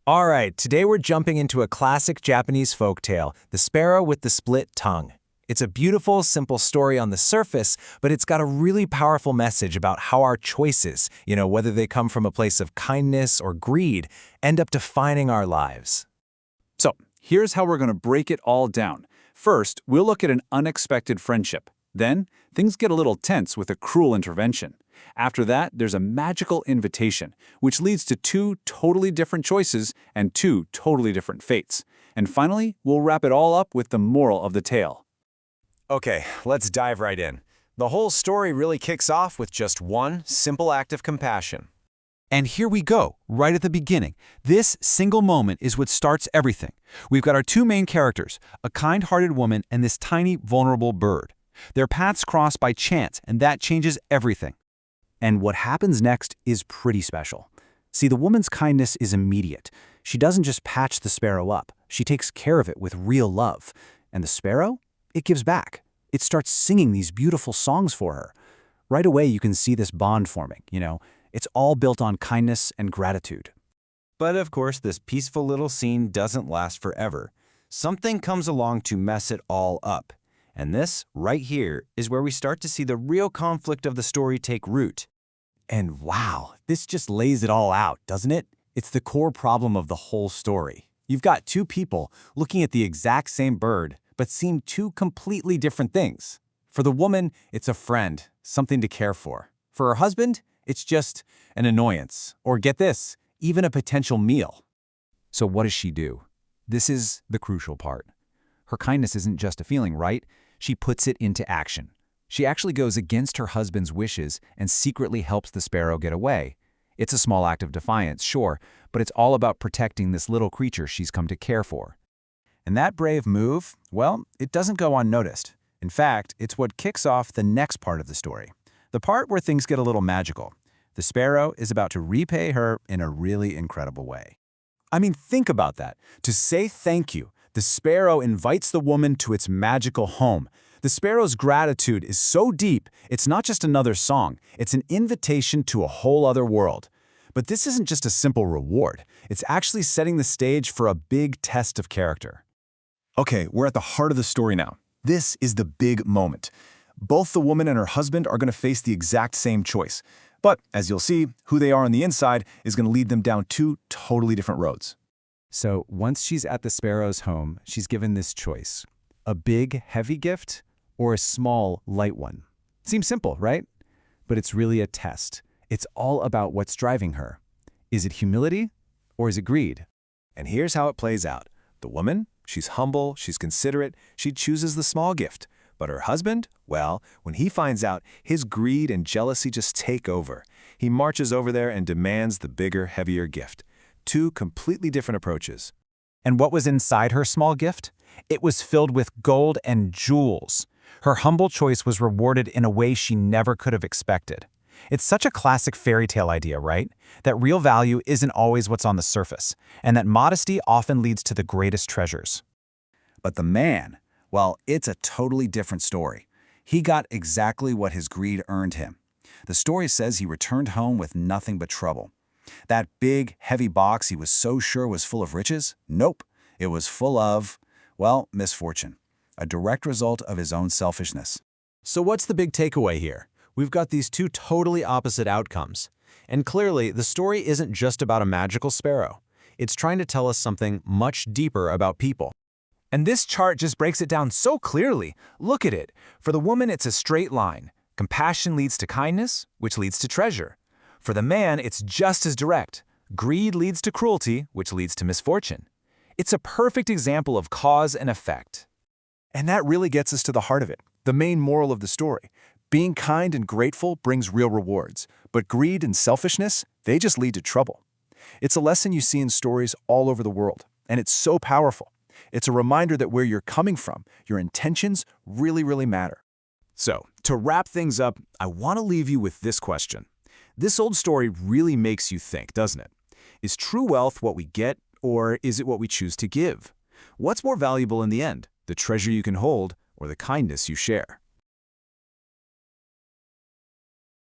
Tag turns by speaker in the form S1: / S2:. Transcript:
S1: All right, today we're jumping into a classic Japanese folktale, The Sparrow with the Split Tongue. It's a beautiful, simple story on the surface, but it's got a really powerful message about how our choices, whether they come from a place of kindness or greed, end up defining our lives.
S2: So, here's how we're going to break it all down. First, we'll look at an unexpected friendship. Then, things get a little tense with a cruel intervention. After that, there's a magical invitation, which leads to two totally different choices and two totally different fates. And finally, we'll wrap it all up with the moral of the tale.
S1: Okay, let's dive right in. The whole story really kicks off with just one simple act of compassion.
S3: And here we go, right at the beginning. This single moment is what starts everything. We've got our two main characters, a kind-hearted woman and this tiny, vulnerable bird. Their paths cross by chance, and that changes everything.
S4: And what happens next is pretty special. See, the woman's kindness is immediate. She doesn't just patch the sparrow up. She takes care of it with real love. And the sparrow? It gives back. It starts singing these beautiful songs for her. Right away, you can see this bond forming, It's all built on kindness and gratitude.
S1: But of course, this peaceful little scene doesn't last forever. Something comes along to mess it all up. And this, right here, is where we start to see the real conflict of the story take root.
S4: And wow, this just lays it all out, doesn't it? It's the core problem of the whole story. You've got two people looking at the exact same bird, but seeing two completely different things. For the woman, it's a friend, something to care for. For her husband, it's just an annoyance, or get this, even a potential meal.
S3: So what does she do? This is the crucial part. Her kindness isn't just a feeling, right? She puts it into action. She actually goes against her husband's wishes and secretly helps the sparrow get away. It's a small act of defiance, sure, but it's all about protecting this little creature she's come to care for.
S4: And that brave move, well, it doesn't go unnoticed. In fact, it's what kicks off the next part of the story. The part where things get a little magical. The sparrow is about to repay her in a really incredible way. I mean, think about that. To say thank you, the sparrow invites the woman to its magical home. The sparrow's gratitude is so deep, it's not just another song. It's an invitation to a whole other world. But this isn't just a simple reward. It's actually setting the stage for a big test of character. Okay, we're at the heart of the story now. This is the big moment. Both the woman and her husband are going to face the exact same choice. But, as you'll see, who they are on the inside is going to lead them down two totally different roads. So, once she's at the sparrow's home, she's given this choice. A big, heavy gift or a small, light one. Seems simple, right? But it's really a test. It's all about what's driving her. Is it humility or is it greed? And here's how it plays out. The woman, she's humble, she's considerate, she chooses the small gift. But her husband, well, when he finds out, his greed and jealousy just take over. He marches over there and demands the bigger, heavier gift. Two completely different approaches. And what was inside her small gift? It was filled with gold and jewels. Her humble choice was rewarded in a way she never could have expected. It's such a classic fairy tale idea, right? That real value isn't always what's on the surface, and that modesty often leads to the greatest treasures. But the man, well, it's a totally different story. He got exactly what his greed earned him. The story says he returned home with nothing but trouble. That big, heavy box he was so sure was full of riches? Nope. It was full of, well, misfortune. A direct result of his own selfishness. So what's the big takeaway here? We've got these two totally opposite outcomes. And clearly, the story isn't just about a magical sparrow. It's trying to tell us something much deeper about people. And this chart just breaks it down so clearly. Look at it. For the woman, it's a straight line. Compassion leads to kindness, which leads to treasure. For the man, it's just as direct. Greed leads to cruelty, which leads to misfortune. It's a perfect example of cause and effect. And that really gets us to the heart of it, the main moral of the story. Being kind and grateful brings real rewards, but greed and selfishness, they just lead to trouble. It's a lesson you see in stories all over the world, and it's so powerful. It's a reminder that where you're coming from, your intentions really matter. So, to wrap things up, I want to leave you with this question. This old story really makes you think, doesn't it? Is true wealth what we get, or is it what we choose to give? What's more valuable in the end, the treasure you can hold or the kindness you share?